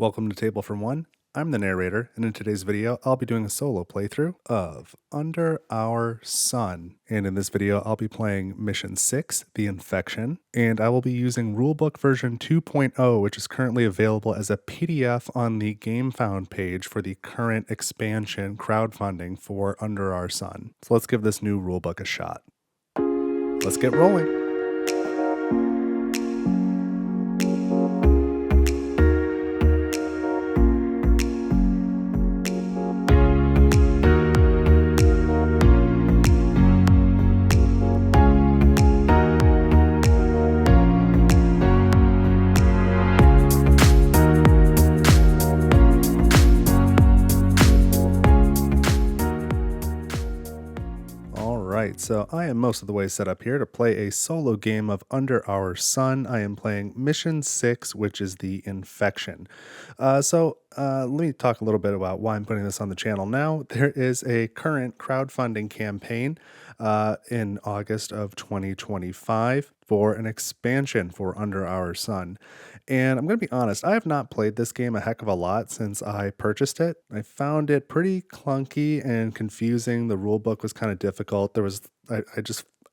Welcome to Table from One. I'm the narrator, and in today's video, I'll be doing a solo playthrough of Under Our Sun. And in this video, I'll be playing Mission 6, The Infection, and I will be using Rulebook version 2.0, which is currently available as a PDF on the GameFound page for the current expansion crowdfunding for Under Our Sun. So let's give this new rulebook a shot. Let's get rolling. So I am most of the way set up here to play a solo game of Under Our Sun. I am playing Mission 6, which is the Infection. Let me talk a little bit about why I'm putting this on the channel now. There is a current crowdfunding campaign in August of 2025 for an expansion for Under Our Sun. And I'm going to be honest, I have not played this game a heck of a lot since I purchased it. I found it pretty clunky and confusing. The rule book was kind of difficult.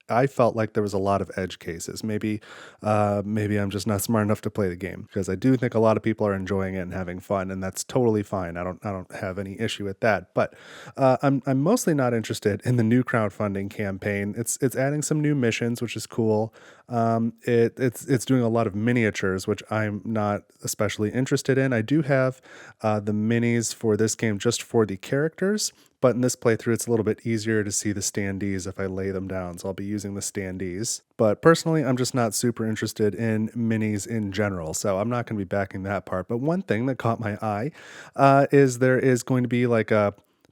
I felt like there was a lot of edge cases. Maybe I'm just not smart enough to play the game, because I do think a lot of people are enjoying it and having fun, and that's totally fine. I don't have any issue with that. But I'm mostly not interested in the new crowdfunding campaign. It's adding some new missions, which is cool. It's doing a lot of miniatures, which I'm not especially interested in. I do have the minis for this game just for the characters. But in this playthrough, it's a little bit easier to see the standees if I lay them down, so I'll be using the standees. But personally, I'm just not super interested in minis in general, so I'm not going to be backing that part. But one thing that caught my eye is there is going to be like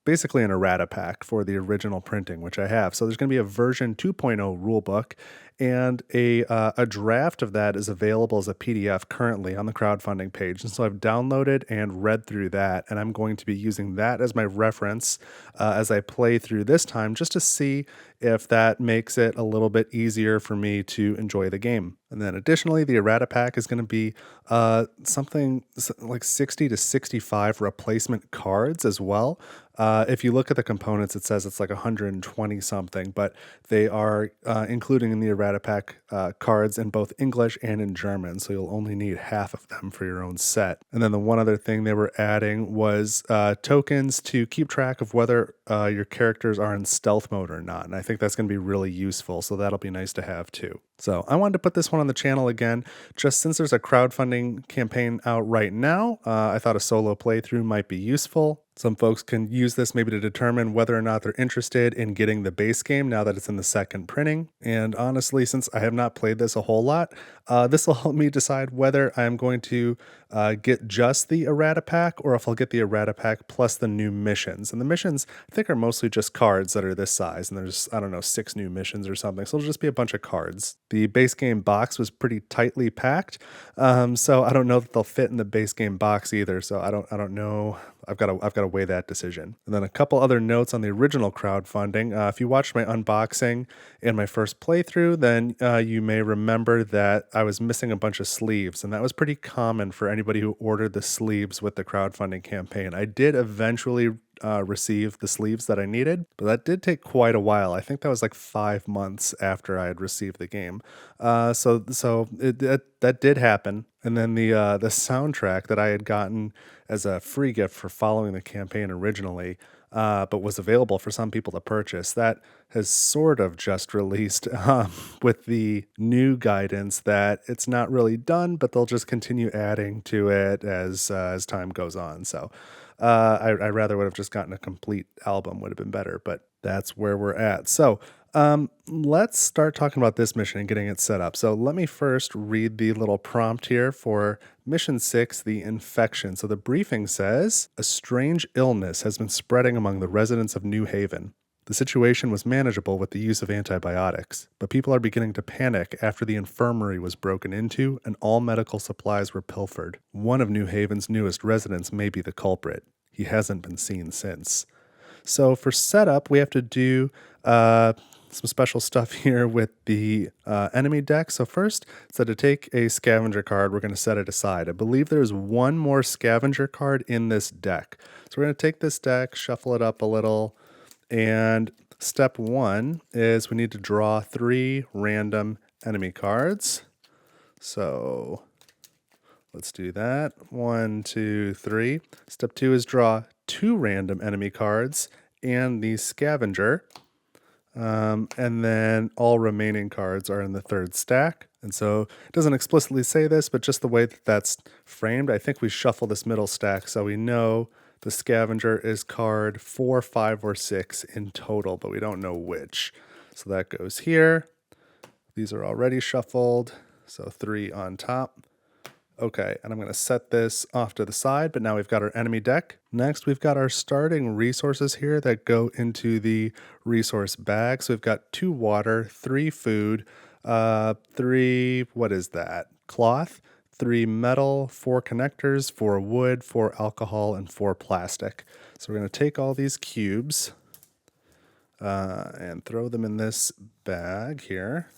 basically an errata pack for the original printing, which I have. So there's going to be a version 2.0 rulebook, and a draft of that is available as a PDF currently on the crowdfunding page. And so I've downloaded and read through that, and I'm going to be using that as my reference as I play through this time, just to see if that makes it a little bit easier for me to enjoy the game. And then additionally, the errata pack is going to be something like 60 to 65 replacement cards as well. If you look at the components, it says it's like 120 something, but they are including in the errata pack cards in both English and in German, so you'll only need half of them for your own set. And then the one other thing they were adding was tokens to keep track of whether your characters are in stealth mode or not, and I think that's going to be really useful, so that'll be nice to have too. So I wanted to put this one on the channel again, just since there's a crowdfunding campaign out right now. I thought a solo playthrough might be useful. Some folks can use this maybe to determine whether or not they're interested in getting the base game now that it's in the second printing. And honestly, since I have not played this a whole lot, this will help me decide whether I'm going to get just the errata pack, or if I'll get the errata pack plus the new missions. And the missions, I think, are mostly just cards that are this size, and there's, I don't know, 6 new missions or something. So it'll just be a bunch of cards. The base game box was pretty tightly packed, so I don't know that they'll fit in the base game box either. So I don't know. I've got to weigh that decision. And then a couple other notes on the original crowdfunding. If you watched my unboxing in my first playthrough, then you may remember that I was missing a bunch of sleeves, and that was pretty common for anybody who ordered the sleeves with the crowdfunding campaign. I did eventually receive the sleeves that I needed, but that did take quite a while. I think that was like 5 months after I had received the game. That did happen. And then the soundtrack that I had gotten as a free gift for following the campaign originally, but was available for some people to purchase, that has sort of just released with the new guidance that it's not really done, but they'll just continue adding to it as time goes on. So I rather would have just gotten a complete album, would have been better, but that's where we're at. So let's start talking about this mission and getting it set up. So let me first read the little prompt here for Mission 6, The Infection. So the briefing says, a strange illness has been spreading among the residents of New Haven. The situation was manageable with the use of antibiotics, but people are beginning to panic after the infirmary was broken into and all medical supplies were pilfered. One of New Haven's newest residents may be the culprit. He hasn't been seen since. So for setup, we have to do some special stuff here with the enemy deck. So first, so to take a scavenger card, we're going to set it aside. I believe there's one more scavenger card in this deck. So we're going to take this deck, shuffle it up a little, and step one is we need to draw 3 random enemy cards. So let's do that. 1, 2, 3. Step 2 is draw 2 random enemy cards and the scavenger. And then all remaining cards are in the 3rd stack. And so it doesn't explicitly say this, but just the way that that's framed, I think we shuffle this middle stack so we know the scavenger is card 4, 5, or 6 in total, but we don't know which. So that goes here. These are already shuffled, so 3 on top. Okay, and I'm going to set this off to the side, but now we've got our enemy deck. Next, we've got our starting resources here that go into the resource bag. So we've got 2 water, 3 food, 3, what is that? Cloth, 3 metal, 4 connectors, 4 wood, 4 alcohol, and 4 plastic. So we're going to take all these cubes and throw them in this bag here.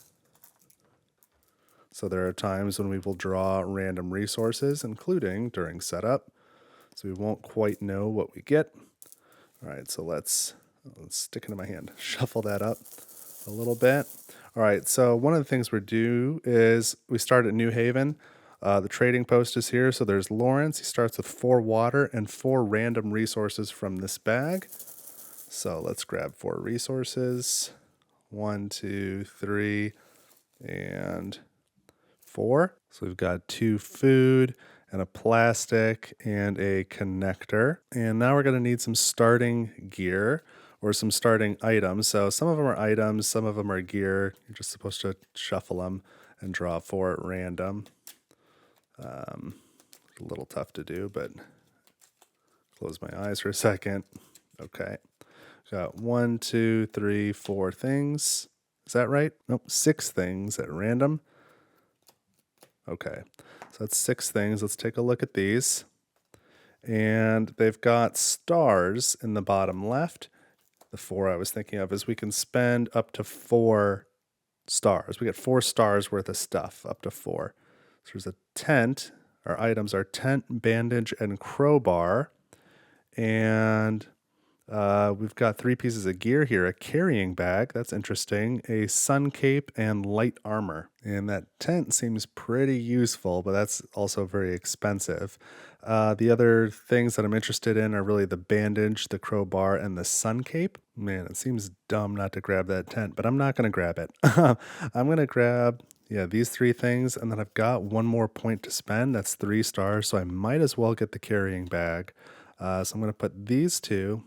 So there are times when we will draw random resources, including during setup. So we won't quite know what we get. All right, so let's stick it in my hand. Shuffle that up a little bit. All right, so one of the things we do is we start at New Haven. The trading post is here. So there's Lawrence. He starts with 4 water and 4 random resources from this bag. So let's grab 4 resources. 1, 2, 3, and 4. So we've got 2 food and a plastic and a connector. And now we're going to need some starting gear or some starting items. So some of them are items, some of them are gear. You're just supposed to shuffle them and draw 4 at random. A little tough to do, but close my eyes for a second. Okay. Got 1, 2, 3, 4 things. Is that right? Nope, 6 things at random. Okay, so that's 6 things. Let's take a look at these. And they've got stars in the bottom left. The 4 I was thinking of is we can spend up to 4 stars. We get 4 stars worth of stuff, up to 4. So there's a tent. Our items are tent, bandage, and crowbar. And we've got 3 pieces of gear here, a carrying bag, that's interesting, a sun cape, and light armor. And that tent seems pretty useful, but that's also very expensive. The other things that I'm interested in are really the bandage, the crowbar, and the sun cape. Man, it seems dumb not to grab that tent, but I'm not going to grab it. I'm going to grab, these 3 things, and then I've got 1 more point to spend. That's 3 stars, so I might as well get the carrying bag. So I'm going to put these 2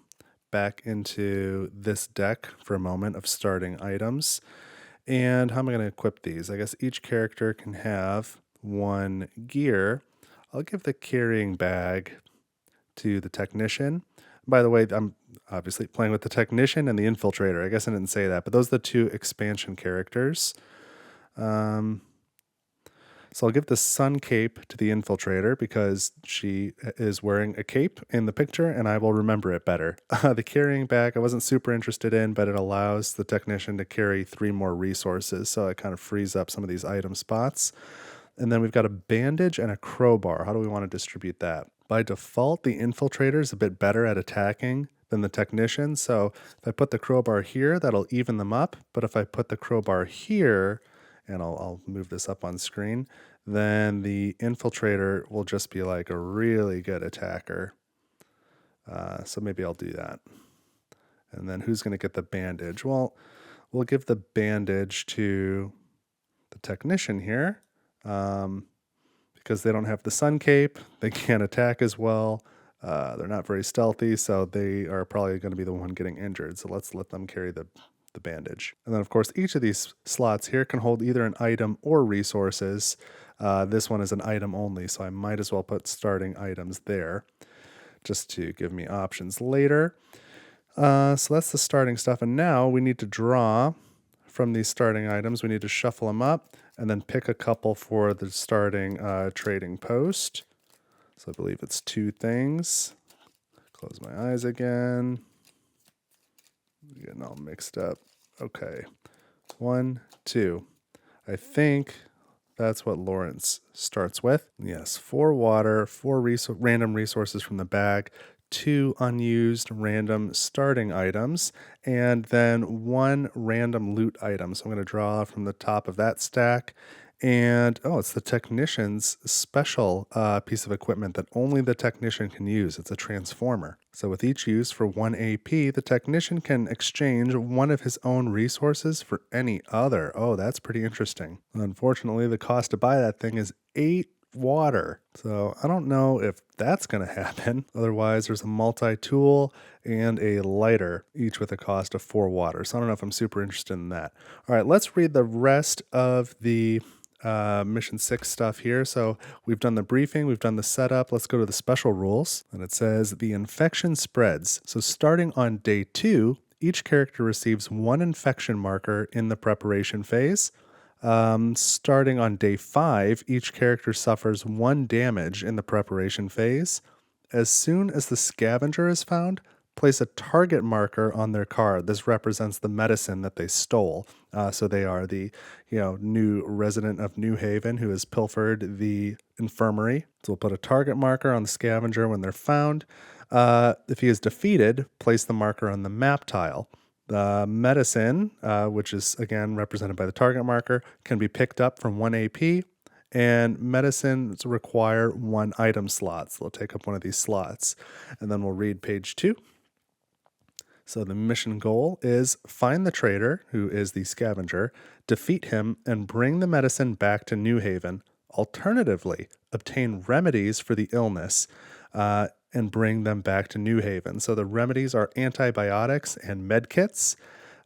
back into this deck for a moment of starting items. And how am I going to equip these? I guess each character can have 1 gear. I'll give the carrying bag to the technician. By the way, I'm obviously playing with the technician and the infiltrator. I guess I didn't say that, but those are the 2 expansion characters. So I'll give the sun cape to the infiltrator because she is wearing a cape in the picture and I will remember it better. The carrying bag I wasn't super interested in, but it allows the technician to carry 3 more resources. So it kind of frees up some of these item spots. And then we've got a bandage and a crowbar. How do we want to distribute that? By default, the infiltrator is a bit better at attacking than the technician. So if I put the crowbar here, that'll even them up. But if I put the crowbar here, and I'll move this up on screen, then the infiltrator will just be like a really good attacker. So maybe I'll do that. And then who's going to get the bandage? Well, we'll give the bandage to the technician here because they don't have the sun cape. They can't attack as well. They're not very stealthy, so they are probably going to be the one getting injured. So let's let them carry the bandage. And then, of course, each of these slots here can hold either an item or resources. This one is an item only, so I might as well put starting items there just to give me options later. So that's the starting stuff. And now we need to draw from these starting items. We need to shuffle them up and then pick a couple for the starting trading post. So I believe it's 2 things. Close my eyes again. Getting all mixed up. Okay. 1, 2. I think that's what Lawrence starts with. Yes, 4 water, 4 random resources from the bag, 2 unused random starting items, and then 1 random loot item. So I'm going to draw from the top of that stack. And oh, it's the technician's special piece of equipment that only the technician can use. It's a transformer. So with each use for 1 AP, the technician can exchange one of his own resources for any other. Oh, that's pretty interesting. Unfortunately, the cost to buy that thing is 8 water. So I don't know if that's going to happen. Otherwise, there's a multi-tool and a lighter, each with a cost of 4 water. So I don't know if I'm super interested in that. All right, let's read the rest of the mission 6 stuff here. So we've done the briefing, we've done the setup. Let's go to the special rules. And it says the infection spreads. So starting on day 2, each character receives 1 infection marker in the preparation phase. Starting on day 5, each character suffers 1 damage in the preparation phase. As soon as the scavenger is found, place a target marker on their card. This represents the medicine that they stole. So they are the new resident of New Haven who has pilfered the infirmary. So we'll put a target marker on the scavenger when they're found. If he is defeated, place the marker on the map tile. The medicine, which is again represented by the target marker, can be picked up from 1 AP. And medicines require 1 item slot. So they'll take up one of these slots. And then we'll read page 2. So the mission goal is find the traitor, who is the scavenger, defeat him, and bring the medicine back to New Haven. Alternatively, obtain remedies for the illness and bring them back to New Haven. So the remedies are antibiotics and med kits.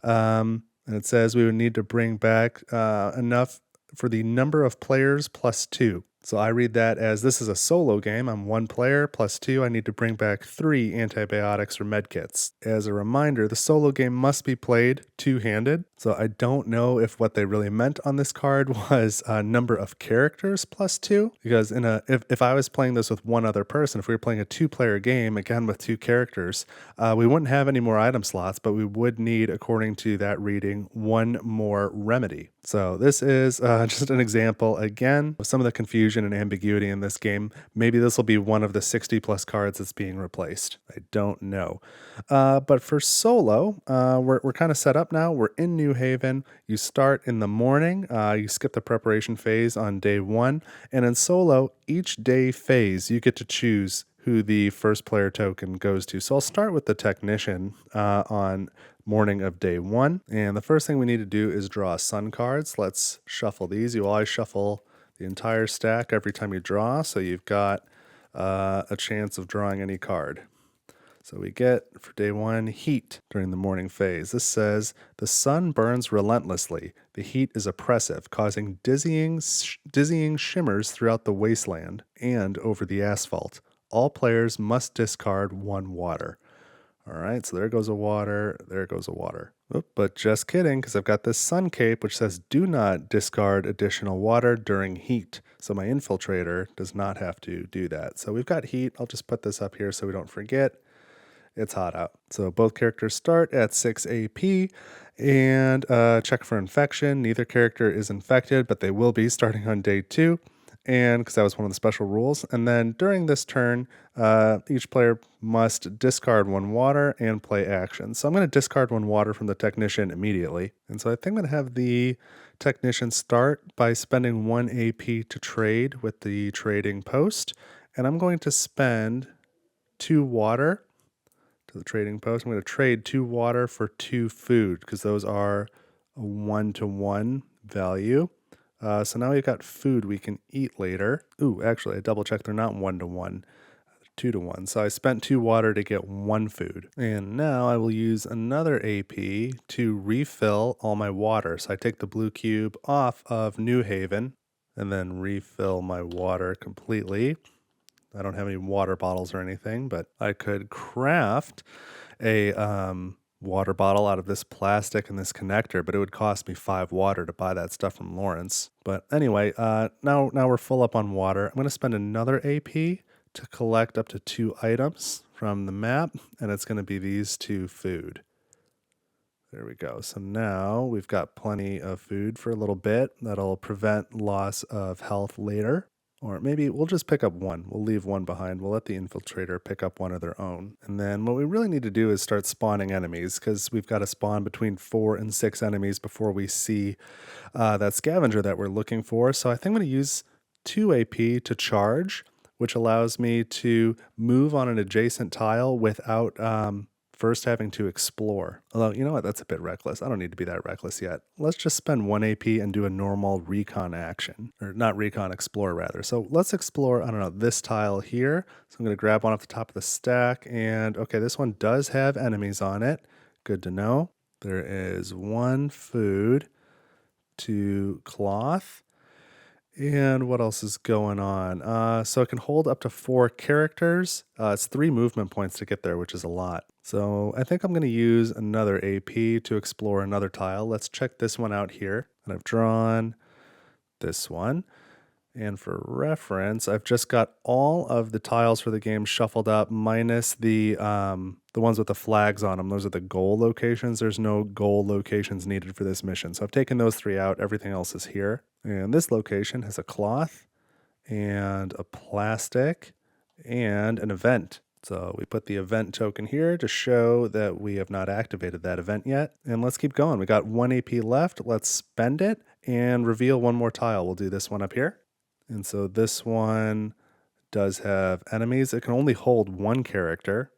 And it says we would need to bring back enough for the number of players plus 2. So I read that as this is a solo game. I'm 1 player plus 2. I need to bring back 3 antibiotics or medkits. As a reminder, the solo game must be played 2-handed. So I don't know if what they really meant on this card was a number of characters plus 2. Because if I was playing this with 1 other person, if we were playing a 2-player game, again with 2 characters, we wouldn't have any more item slots, but we would need, according to that reading, 1 more remedy. So this is just an example, again, of some of the confusion and ambiguity in this game. Maybe this will be one of the 60 plus cards that's being replaced. I don't know. But for solo, we're kind of set up now. We're in New Haven. You start in the morning. You skip the preparation phase on day 1. And in solo, each day phase, you get to choose who the first player token goes to. So I'll start with the technician on morning of day 1. And the first thing we need to do is draw sun cards. Let's shuffle these. You always shuffle the entire stack every time you draw, so you've got a chance of drawing any card. So we get, for day 1, heat during the morning phase. This says, the sun burns relentlessly. The heat is oppressive, causing dizzying shimmers throughout the wasteland and over the asphalt. All players must discard 1 water. All right, so there goes a water, there goes a water. Oop, but just kidding, because I've got this sun cape which says do not discard additional water during heat. So my infiltrator does not have to do that. So we've got heat. I'll just put this up here so we don't forget. It's hot out. So both characters start at 6 AP and check for infection. Neither character is infected, but they will be starting on day 2. And because that was one of the special rules. And then during this turn, each player must discard 1 water and play action. So I'm going to discard 1 water from the technician immediately. And so I think I'm going to have the technician start by spending 1 AP to trade with the trading post. And I'm going to spend 2 water to the trading post. I'm going to trade 2 water for 2 food because those are a 1-to-1 value. So now we've got food we can eat later. Ooh, actually, I double-checked. They're not 1-to-1, 2-to-1. So I spent 2 water to get 1 food. And now I will use another AP to refill all my water. So I take the blue cube off of New Haven and then refill my water completely. I don't have any water bottles or anything, but I could craft a water bottle out of this plastic and this connector, but it would cost me 5 water to buy that stuff from Lawrence. But anyway, now we're full up on water. I'm going to spend another AP to collect up to 2 items from the map, and it's going to be these 2 food. There we go. So now we've got plenty of food for a little bit. That'll prevent loss of health later. Or maybe we'll just pick up one. We'll leave one behind. We'll let the infiltrator pick up one of their own. And then what we really need to do is start spawning enemies because we've got to spawn between 4 and 6 enemies before we see that scavenger that we're looking for. So I think I'm going to use 2 AP to charge, which allows me to move on an adjacent tile without first having to explore. Although, you know what? That's a bit reckless. I don't need to be that reckless yet. Let's just spend 1 AP and do a normal recon action. Or not recon, explore rather. So let's explore, I don't know, this tile here. So I'm going to grab one off the top of the stack. And okay, this one does have enemies on it. Good to know. There is 1 food, 2 cloth. And what else is going on? So it can hold up to 4 characters. It's 3 movement points to get there, which is a lot. So I think I'm going to use another AP to explore another tile. Let's check this one out here. And I've drawn this one. And for reference, I've just got all of the tiles for the game shuffled up, minus the ones with the flags on them. Those are the goal locations. There's no goal locations needed for this mission. So I've taken those 3 out. Everything else is here. And this location has a cloth and a plastic and an event. So we put the event token here to show that we have not activated that event yet. And let's keep going. We got 1 AP left. Let's spend it and reveal one more tile. We'll do this one up here. And so this one does have enemies. It can only hold 1 character.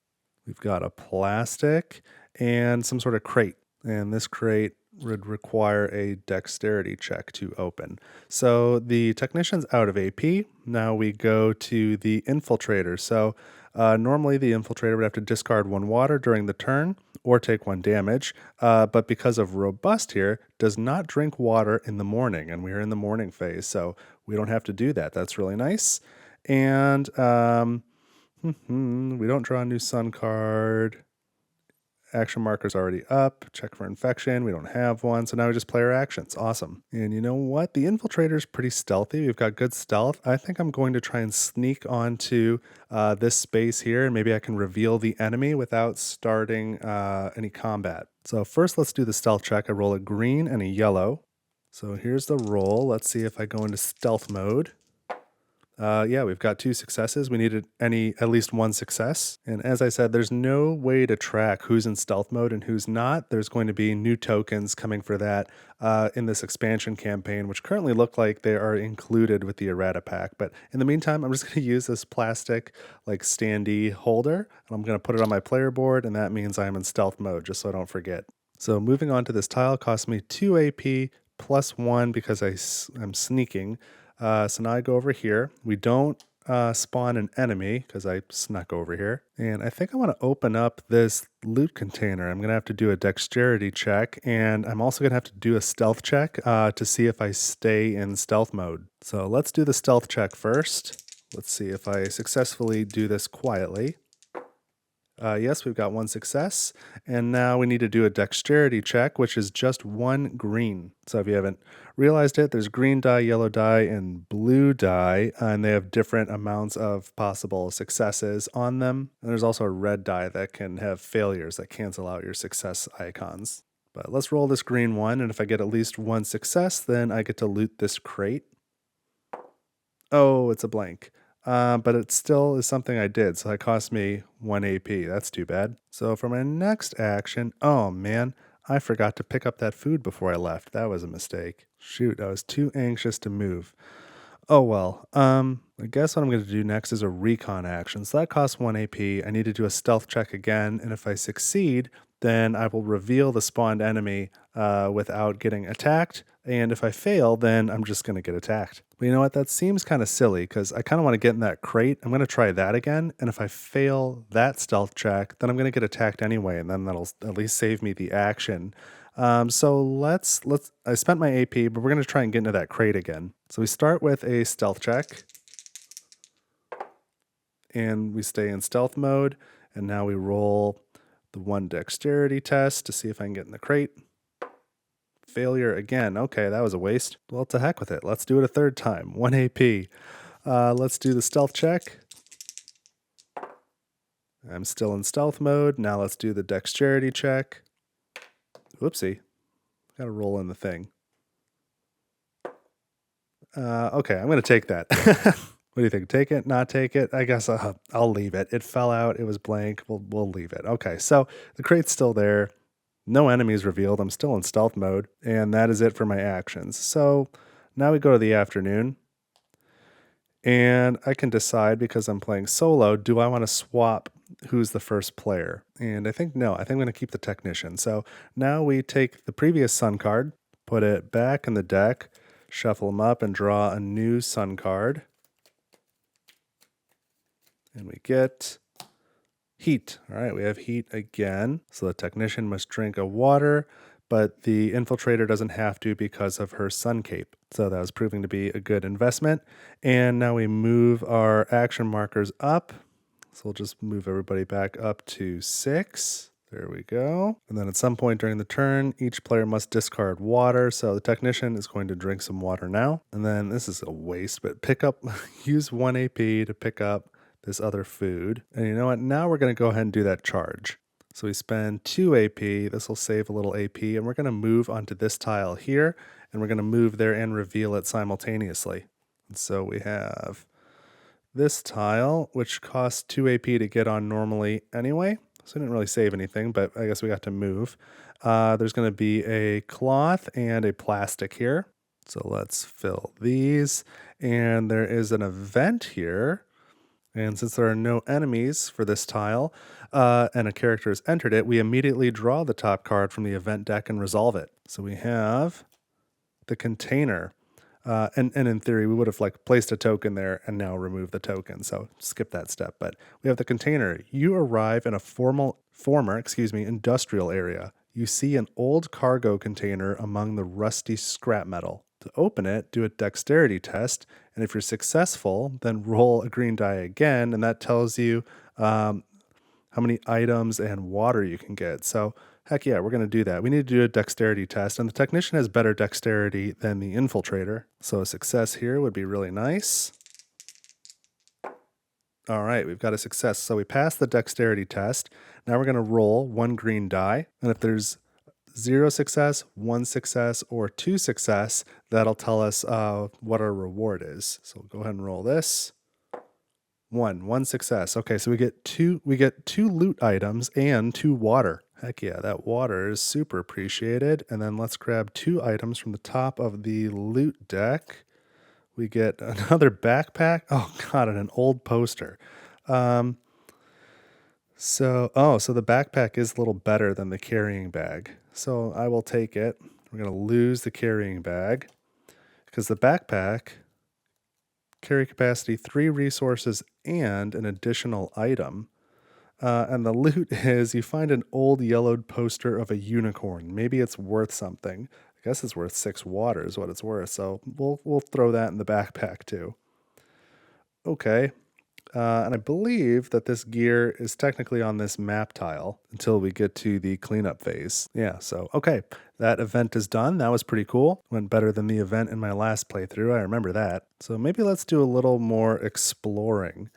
We've got a plastic and some sort of crate. And this crate would require a dexterity check to open. So the technician's out of AP. Now we go to the infiltrator. So normally the infiltrator would have to discard 1 water during the turn or take 1 damage. But because of robust here, does not drink water in the morning. And we're in the morning phase, so we don't have to do that. That's really nice. And we don't draw a new sun card. Action marker's already up. Check for infection. We don't have one. So now we just play our actions. Awesome. And you know what? The infiltrator's pretty stealthy. We've got good stealth. I think I'm going to try and sneak onto this space here, and maybe I can reveal the enemy without starting any combat. So first, let's do the stealth check. I roll a green and a yellow. So here's the roll. Let's see if I go into stealth mode. Yeah, we've got 2 successes. We needed at least 1 success. And as I said, there's no way to track who's in stealth mode and who's not. There's going to be new tokens coming for that in this expansion campaign, which currently look like they are included with the errata pack. But in the meantime, I'm just going to use this plastic like standee holder, and I'm going to put it on my player board, and that means I'm in stealth mode, just so I don't forget. So moving on to this tile cost me 2 AP plus 1 because I'm sneaking. So now I go over here. We don't spawn an enemy because I snuck over here. And I think I want to open up this loot container. I'm going to have to do a dexterity check, and I'm also going to have to do a stealth check to see if I stay in stealth mode. So let's do the stealth check first. Let's see if I successfully do this quietly. Yes, we've got 1 success, and now we need to do a dexterity check, which is just 1 green. So if you haven't realized it, there's green die, yellow die, and blue die, and they have different amounts of possible successes on them. And there's also a red die that can have failures that cancel out your success icons. But let's roll this green one, and if I get at least 1 success, then I get to loot this crate. Oh, it's a blank. But it still is something I did, so it cost me 1 AP. That's too bad. So for my next action, oh man, I forgot to pick up that food before I left. That was a mistake. Shoot, I was too anxious to move. Oh well, I guess what I'm going to do next is a recon action. So that costs 1 AP. I need to do a stealth check again, and if I succeed, then I will reveal the spawned enemy without getting attacked. And if I fail, then I'm just going to get attacked. But you know what? That seems kind of silly because I kind of want to get in that crate. I'm going to try that again. And if I fail that stealth check, then I'm going to get attacked anyway. And then that'll at least save me the action. So I spent my AP, but we're going to try and get into that crate again. So we start with a stealth check. And we stay in stealth mode. And now we roll the 1 dexterity test to see if I can get in the crate. Failure again. Okay, that was a waste. Well, to heck with it. Let's do it a 3rd time. 1 AP. Let's do the stealth check. I'm still in stealth mode. Now let's do the dexterity check. Whoopsie. Gotta roll in the thing. Okay, I'm gonna take that. What do you think? Take it? Not take it? I guess I'll leave it. It fell out. It was blank. We'll leave it. Okay, so the crate's still there. No enemies revealed. I'm still in stealth mode, and that is it for my actions. So now we go to the afternoon, and I can decide because I'm playing solo, do I want to swap who's the first player? And I think no. I think I'm going to keep the technician. So now we take the previous sun card, put it back in the deck, shuffle them up, and draw a new sun card. And we get heat. All right, we have heat again. So the technician must drink a water, but the infiltrator doesn't have to because of her sun cape. So that was proving to be a good investment. And now we move our action markers up. So we'll just move everybody back up to 6. There we go. And then at some point during the turn, each player must discard water. So the technician is going to drink some water now. And then this is a waste, but use 1 AP to pick up this other food. And you know what? Now we're going to go ahead and do that charge. So we spend 2 AP. This will save a little AP. And we're going to move onto this tile here. And we're going to move there and reveal it simultaneously. And so we have this tile, which costs 2 AP to get on normally anyway. So I didn't really save anything, but I guess we got to move. There's going to be a cloth and a plastic here. So let's fill these. And there is an event here. And since there are no enemies for this tile, and a character has entered it, we immediately draw the top card from the event deck and resolve it. So we have the container. And in theory, we would have placed a token there and now remove the token. So skip that step. But we have the container. You arrive in a former industrial area. You see an old cargo container among the rusty scrap metal. To open it, do a dexterity test, and if you're successful, then roll a green die again, and that tells you how many items and water you can get. So heck yeah, we're going to do that. We need to do a dexterity test, and the technician has better dexterity than the infiltrator. So a success here would be really nice. All right, we've got a success. So we passed the dexterity test. Now we're going to roll 1 green die, and if there's 0 success, 1 success, or 2 success, that'll tell us what our reward is. So we'll go ahead and roll this. 1 success. Okay, so we get two loot items and 2 water. Heck yeah, that water is super appreciated. And then let's grab 2 items from the top of the loot deck. We get another backpack. Oh god, and an old poster. So the backpack is a little better than the carrying bag. So I will take it. We're going to lose the carrying bag because the backpack, carry capacity 3 resources and an additional item. And the loot is you find an old yellowed poster of a unicorn. Maybe it's worth something. I guess it's worth 6 water is what it's worth. So we'll throw that in the backpack too. Okay. And I believe that this gear is technically on this map tile until we get to the cleanup phase. Yeah, so, okay, that event is done. That was pretty cool. Went better than the event in my last playthrough. I remember that. So maybe let's do a little more exploring.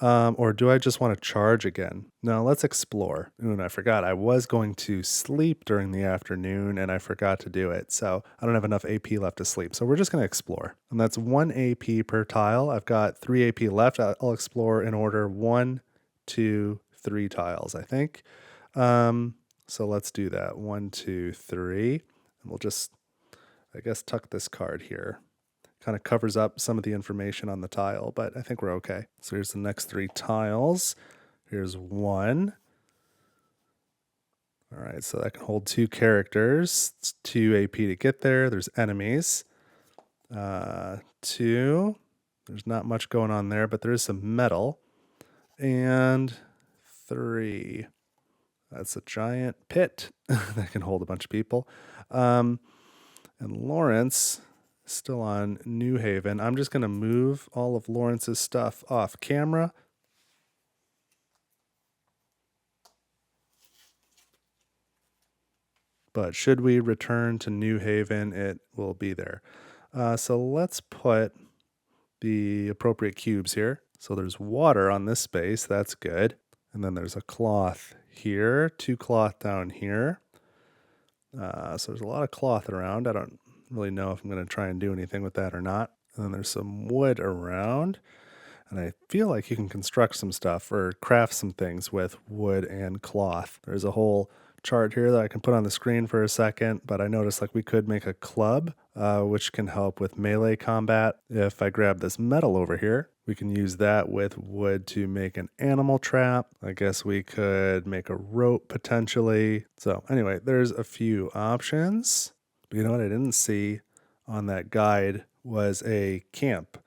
Or do I just want to charge again? No, let's explore. Ooh, and I forgot. I was going to sleep during the afternoon, and I forgot to do it. So I don't have enough AP left to sleep. So we're just going to explore. And that's 1 AP per tile. I've got 3 AP left. I'll explore in order 1, 2, 3 tiles, I think. So let's do that. 1, 2, 3. And we'll just, I guess, tuck this card here. Kind of covers up some of the information on the tile, but I think we're okay. So here's the next 3 tiles. Here's 1. All right, so that can hold 2 characters. It's 2 AP to get there. There's enemies. 2. There's not much going on there, but there is some metal. And 3. That's a giant pit that can hold a bunch of people. And Lawrence, still on New Haven. I'm just going to move all of Lawrence's stuff off camera. But should we return to New Haven, it will be there. So let's put the appropriate cubes here. So there's water on this space. That's good. And then there's a cloth here, 2 cloth down here. So there's a lot of cloth around. I don't really know if I'm going to try and do anything with that or not. And then there's some wood around. And I feel like you can construct some stuff or craft some things with wood and cloth. There's a whole chart here that I can put on the screen for a second, but I noticed like we could make a club, which can help with melee combat. If I grab this metal over here, we can use that with wood to make an animal trap. I guess we could make a rope potentially. So anyway, there's a few options. But you know what I didn't see on that guide was a camp.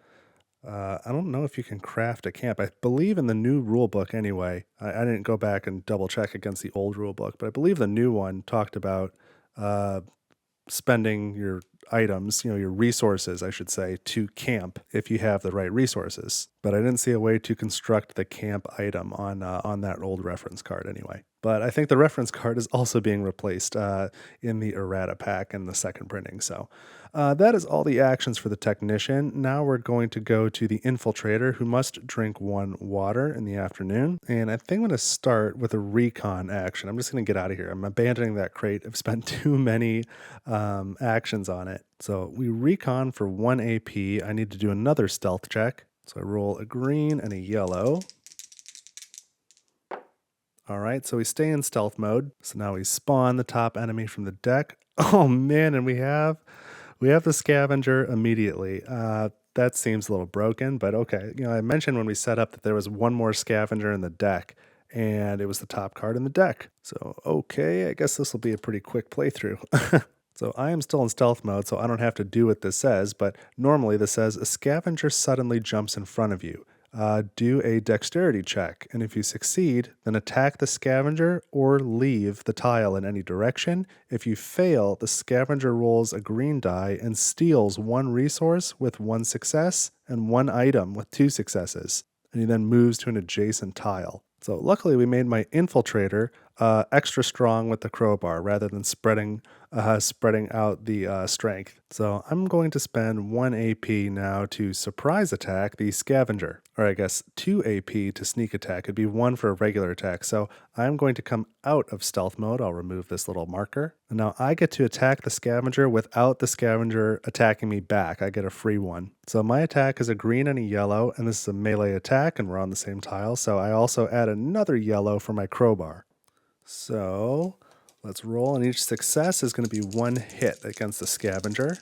I don't know if you can craft a camp. I believe in the new rule book anyway. I didn't go back and double check against the old rule book, but I believe the new one talked about uh, spending your items, your resources, I should say, to camp if you have the right resources. But I didn't see a way to construct the camp item on that old reference card anyway. But I think the reference card is also being replaced in the errata pack in the second printing. So that is all the actions for the technician. Now we're going to go to the infiltrator, who must drink 1 water in the afternoon. And I think I'm going to start with a recon action. I'm just going to get out of here. I'm abandoning that crate. I've spent too many actions on it. So we recon for 1 AP. I need to do another stealth check. So I roll a green and a yellow. All right, so we stay in stealth mode. So now we spawn the top enemy from the deck. Oh man, and we have the scavenger immediately. That seems a little broken, but okay. I mentioned when we set up that there was one more scavenger in the deck, and it was the top card in the deck. So okay, I guess this will be a pretty quick playthrough. So I am still in stealth mode, so I don't have to do what this says, but normally this says a scavenger suddenly jumps in front of you. Do a dexterity check, and if you succeed, then attack the scavenger or leave the tile in any direction. If you fail, the scavenger rolls a green die and steals 1 resource with 1 success and 1 item with 2 successes, and he then moves to an adjacent tile. So luckily we made my infiltrator extra strong with the crowbar rather than spreading out the strength. So I'm going to spend 1 AP now to surprise attack the scavenger, or I guess 2 AP to sneak attack. It'd be 1 for a regular attack. So I'm going to come out of stealth mode. I'll remove this little marker. And now I get to attack the scavenger without the scavenger attacking me back. I get a free one. So my attack is a green and a yellow, and this is a melee attack, and we're on the same tile. So I also add another yellow for my crowbar. So let's roll, and each success is going to be 1 hit against the scavenger.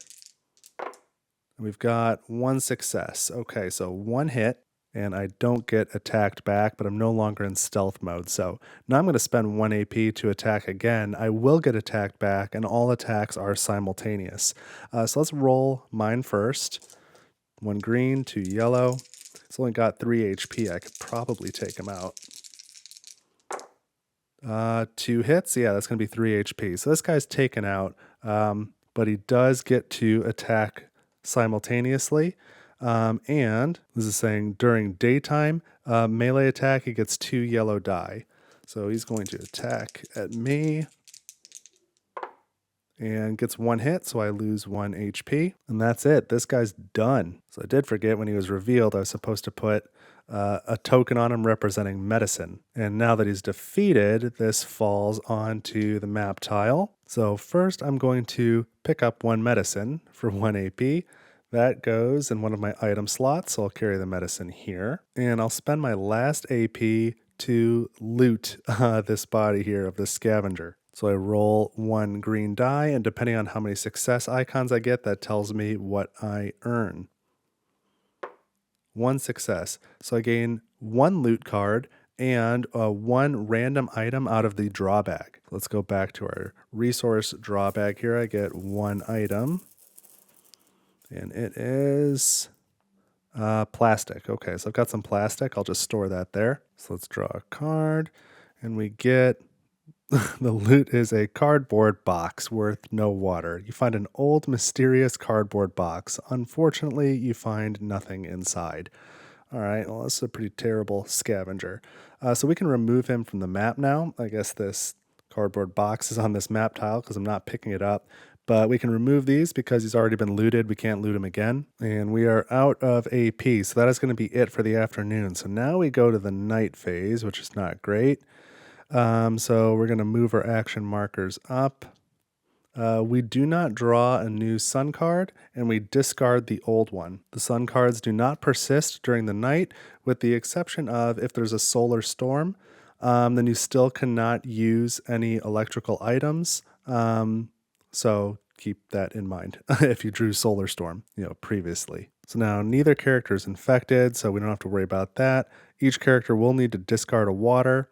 And we've got 1 success. Okay, so 1 hit, and I don't get attacked back, but I'm no longer in stealth mode. So now I'm going to spend 1 AP to attack again. I will get attacked back, and all attacks are simultaneous. So let's roll mine first. 1 green, 2 yellow. It's only got 3 HP. I could probably take him out. 2 hits. Yeah, that's going to be 3 HP. So this guy's taken out, but he does get to attack simultaneously. And this is saying during daytime melee attack, he gets 2 yellow die. So he's going to attack at me and gets 1 hit, so I lose 1 HP. And that's it. This guy's done. So I did forget when he was revealed, I was supposed to put a token on him representing medicine. And now that he's defeated, this falls onto the map tile. So first I'm going to pick up 1 medicine for 1 AP. That goes in one of my item slots, so I'll carry the medicine here. And I'll spend my last AP to loot this body here of this scavenger. So I roll 1 green die, and depending on how many success icons I get, that tells me what I earn. 1 success. So I gain 1 loot card and 1 random item out of the draw bag. Let's go back to our resource draw bag here. I get 1 item, and it is plastic. Okay, so I've got some plastic. I'll just store that there. So let's draw a card, and we get the loot is a cardboard box worth no water. You find an old, mysterious cardboard box. Unfortunately, you find nothing inside. All right, well, this is a pretty terrible scavenger. So we can remove him from the map now. I guess this cardboard box is on this map tile because I'm not picking it up. But we can remove these because he's already been looted. We can't loot him again. And we are out of AP, so that is going to be it for the afternoon. So now we go to the night phase, which is not great. So we're going to move our action markers up. We do not draw a new sun card, and we discard the old one. The sun cards do not persist during the night, with the exception of if there's a solar storm, then you still cannot use any electrical items. So keep that in mind if you drew solar storm, previously. So now neither character is infected, so we don't have to worry about that. Each character will need to discard a water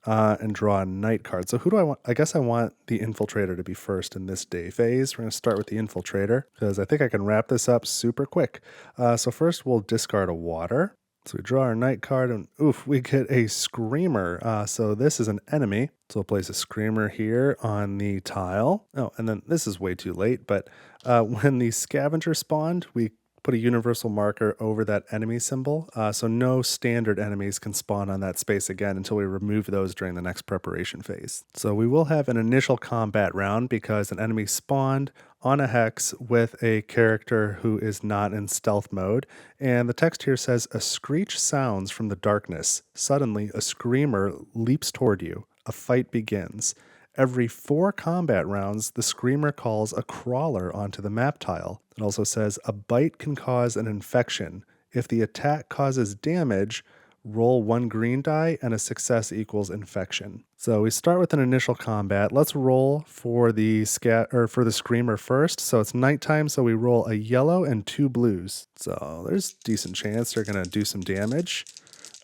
and draw a night card. So who do I want? I guess I want the Infiltrator to be first in this day phase. We're going to start with the Infiltrator because I think I can wrap this up super quick. So first we'll discard a water. So we draw our night card and oof, we get a Screamer. So this is an enemy. So we'll place a Screamer here on the tile. Oh, and then this is way too late, but when the Scavenger spawned, we put a universal marker over that enemy symbol. So no standard enemies can spawn on that space again until we remove those during the next preparation phase. So we will have an initial combat round because an enemy spawned on a hex with a character who is not in stealth mode. And the text here says, "A screech sounds from the darkness. Suddenly, a screamer leaps toward you. A fight begins. Every 4 combat rounds, the Screamer calls a crawler onto the map tile." It also says, "A bite can cause an infection. If the attack causes damage, roll 1 green die and a success equals infection." So we start with an initial combat. Let's roll for the Screamer first. So it's nighttime, so we roll a yellow and 2 blues. So there's a decent chance they're going to do some damage.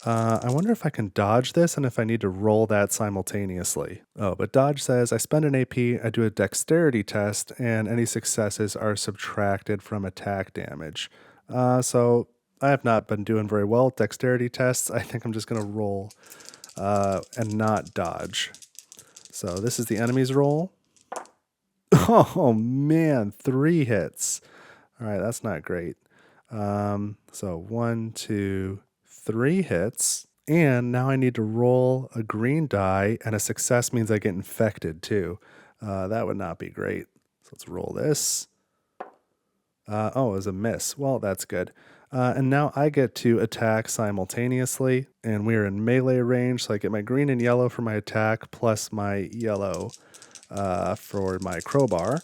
I wonder if I can dodge this and if I need to roll that simultaneously. Oh, but dodge says I spend an AP, I do a dexterity test, and any successes are subtracted from attack damage. So I have not been doing very well with dexterity tests. I think I'm just going to roll and not dodge. So this is the enemy's roll. Oh man, 3 hits. All right, that's not great. So 1, 2, 3 hits, and now I need to roll a green die, and a success means I get infected too. That would not be great. So let's roll this. Oh, it was a miss. Well, that's good. And now I get to attack simultaneously, and we're in melee range, so I get my green and yellow for my attack, plus my yellow for my crowbar.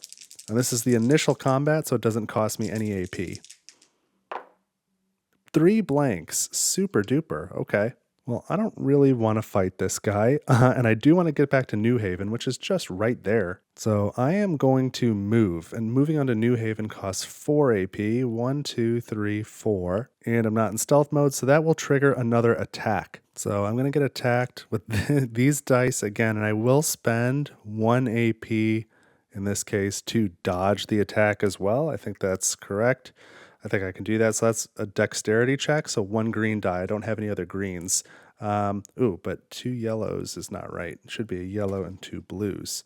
And this is the initial combat, so it doesn't cost me any AP. 3 blanks. Super duper. Okay. Well, I don't really want to fight this guy, and I do want to get back to New Haven, which is just right there. So I am going to move, and moving on to New Haven costs 4 AP. 1, 2, 3, 4. And I'm not in stealth mode, so that will trigger another attack. So I'm going to get attacked with these dice again, and I will spend 1 AP in this case to dodge the attack as well. I think that's correct. I think I can do that. So that's a dexterity check. So 1 green die. I don't have any other greens. But 2 yellows is not right. It should be a yellow and 2 blues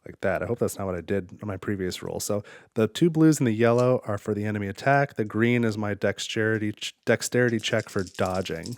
like that. I hope that's not what I did on my previous roll. So the 2 blues and the yellow are for the enemy attack. The green is my dexterity check for dodging.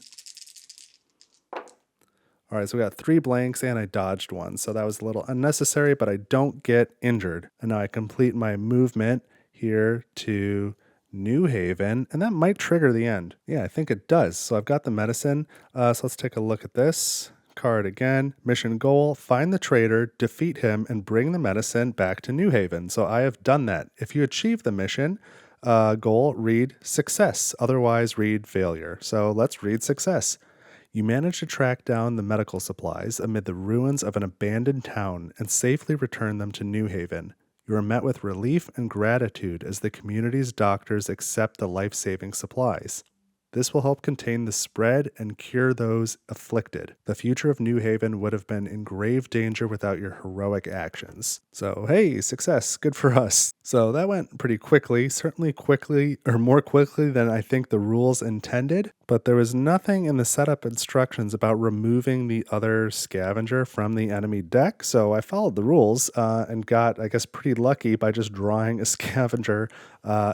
All right, so we got 3 blanks and I dodged 1. So that was a little unnecessary, but I don't get injured. And now I complete my movement here to New Haven, and that might trigger the end. Yeah, I think it does. So I've got the medicine. So let's take a look at this card again. Mission goal, find the traitor, defeat him, and bring the medicine back to New Haven. So I have done that. If you achieve the mission goal, read success. Otherwise, read failure. So let's read success. You manage to track down the medical supplies amid the ruins of an abandoned town and safely return them to New Haven. You are met with relief and gratitude as the community's doctors accept the life-saving supplies. This will help contain the spread and cure those afflicted. The future of New Haven would have been in grave danger without your heroic actions. So, hey, success. Good for us. So that went pretty quickly, certainly quickly, or more quickly than I think the rules intended. But there was nothing in the setup instructions about removing the other scavenger from the enemy deck. So I followed the rules and got, I guess, pretty lucky by just drawing a scavenger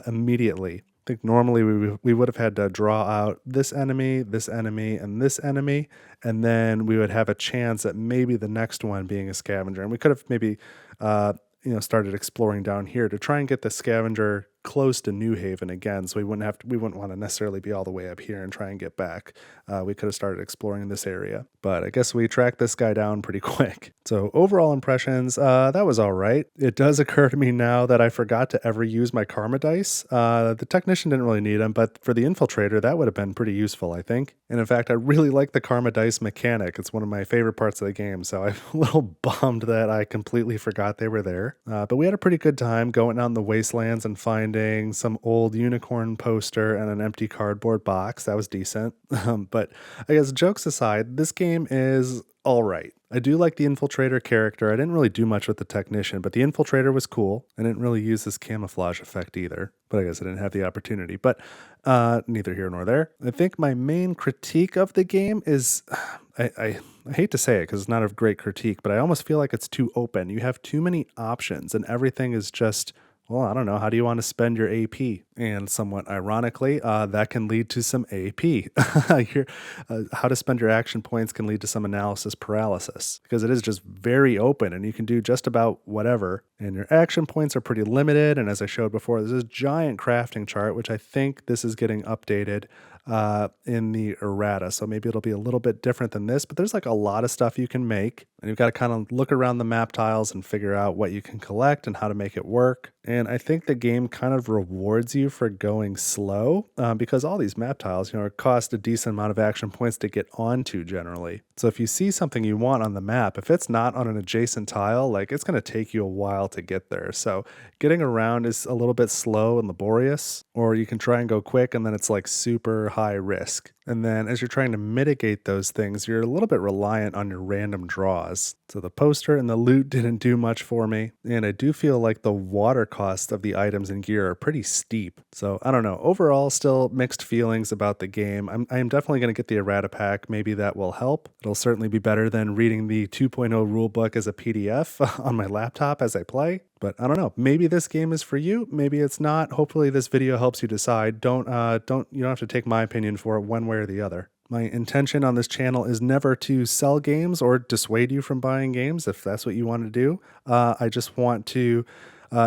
immediately. I think normally we would have had to draw out this enemy, and this enemy, and then we would have a chance at maybe the next one being a scavenger. And we could have maybe started exploring down here to try and get the scavenger close to New Haven again, so we wouldn't want to necessarily be all the way up here and try and get back. We could have started exploring this area, but I guess we tracked this guy down pretty quick. So overall impressions, that was all right. It does occur to me now that I forgot to ever use my karma dice. The technician didn't really need them, but for the infiltrator, that would have been pretty useful, I think. And in fact, I really like the karma dice mechanic. It's one of my favorite parts of the game, so I'm a little bummed that I completely forgot they were there. But we had a pretty good time going out in the wastelands and finding some old unicorn poster and an empty cardboard box. That was decent. But I guess jokes aside, this game is all right. I do like the infiltrator character. I didn't really do much with the technician, but the infiltrator was cool. I didn't really use this camouflage effect either, but I guess I didn't have the opportunity. But neither here nor there. I think my main critique of the game is, I hate to say it because it's not a great critique, but I almost feel like it's too open. You have too many options and everything is just, well, I don't know. How do you want to spend your AP? And somewhat ironically, that can lead to some AP. How to spend your action points can lead to some analysis paralysis because it is just very open and you can do just about whatever. And your action points are pretty limited. And as I showed before, there's this giant crafting chart, which I think this is getting updated in the errata. So maybe it'll be a little bit different than this, but there's like a lot of stuff you can make and you've got to kind of look around the map tiles and figure out what you can collect and how to make it work. And I think the game kind of rewards you for going slow because all these map tiles, cost a decent amount of action points to get onto generally. So if you see something you want on the map, if it's not on an adjacent tile, like it's going to take you a while to get there. So getting around is a little bit slow and laborious, or you can try and go quick and then it's like super high risk. And then as you're trying to mitigate those things, you're a little bit reliant on your random draws. So the poster and the loot didn't do much for me. And I do feel like the water cost of the items and gear are pretty steep. So I don't know. Overall, still mixed feelings about the game. I'm definitely going to get the errata pack. Maybe that will help. It'll certainly be better than reading the 2.0 rulebook as a PDF on my laptop as I play. But I don't know. Maybe this game is for you. Maybe it's not. Hopefully this video helps you decide. You don't have to take my opinion for it one way or the other. My intention on this channel is never to sell games or dissuade you from buying games if that's what you want to do. I just want to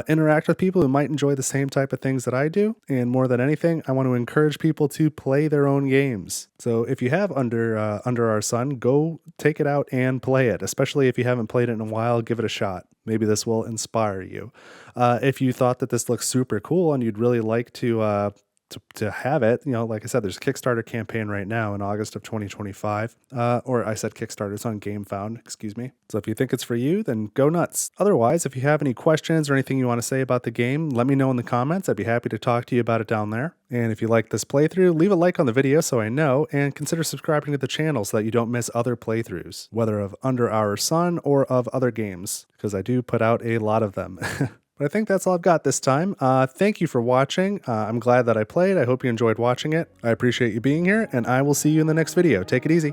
interact with people who might enjoy the same type of things that I do. And more than anything, I want to encourage people to play their own games. So if you have Under Our Sun, go take it out and play it. Especially if you haven't played it in a while, give it a shot. Maybe this will inspire you. If you thought that this looks super cool and you'd really like to have it, like I said, there's a Kickstarter campaign right now in August of 2025. Or I said Kickstarter, it's on GameFound, excuse me. So if you think it's for you, then go nuts. Otherwise, if you have any questions or anything you want to say about the game, let me know in the comments. I'd be happy to talk to you about it down there. And if you like this playthrough, leave a like on the video so I know, and consider subscribing to the channel so that you don't miss other playthroughs, whether of Under Our Sun or of other games, because I do put out a lot of them. But I think that's all I've got this time. Thank you for watching. I'm glad that I played. I hope you enjoyed watching it. I appreciate you being here, and I will see you in the next video. Take it easy.